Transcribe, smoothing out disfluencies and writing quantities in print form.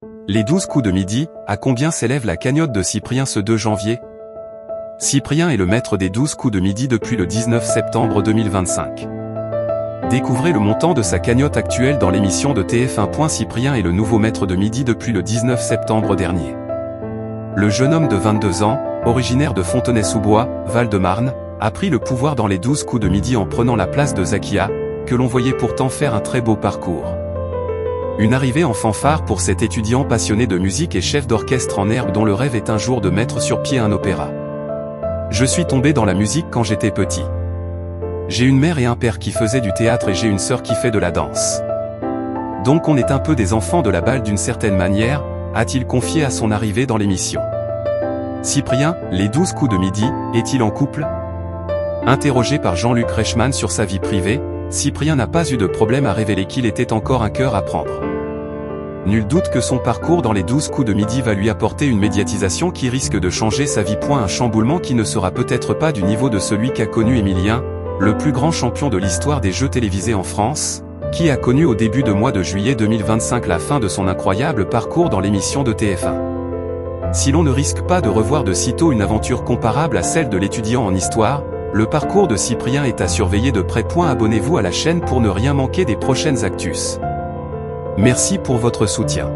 Les 12 coups de midi, à combien s'élève la cagnotte de Cyprien ce 2 janvier? Cyprien est le maître des 12 coups de midi depuis le 19 septembre 2025. Découvrez le montant de sa cagnotte actuelle dans l'émission de TF1. Cyprien est le nouveau maître de midi depuis le 19 septembre dernier. Le jeune homme de 22 ans, originaire de Fontenay-sous-Bois, Val-de-Marne, a pris le pouvoir dans les 12 coups de midi en prenant la place de Zakia, que l'on voyait pourtant faire un très beau parcours. Une arrivée en fanfare pour cet étudiant passionné de musique et chef d'orchestre en herbe dont le rêve est un jour de mettre sur pied un opéra. Je suis tombé dans la musique quand j'étais petit. J'ai une mère et un père qui faisaient du théâtre et j'ai une sœur qui fait de la danse. Donc on est un peu des enfants de la balle d'une certaine manière, a-t-il confié à son arrivée dans l'émission. Cyprien, les 12 coups de midi, est-il en couple? Interrogé par Jean-Luc Reichmann sur sa vie privée, Cyprien n'a pas eu de problème à révéler qu'il était encore un cœur à prendre. Nul doute que son parcours dans les 12 coups de midi va lui apporter une médiatisation qui risque de changer sa vie. Un chamboulement qui ne sera peut-être pas du niveau de celui qu'a connu Emilien, le plus grand champion de l'histoire des jeux télévisés en France, qui a connu au début du mois de juillet 2025 la fin de son incroyable parcours dans l'émission de TF1. Si l'on ne risque pas de revoir de sitôt une aventure comparable à celle de l'étudiant en histoire, le parcours de Cyprien est à surveiller de près. Abonnez-vous à la chaîne pour ne rien manquer des prochaines actus. Merci pour votre soutien.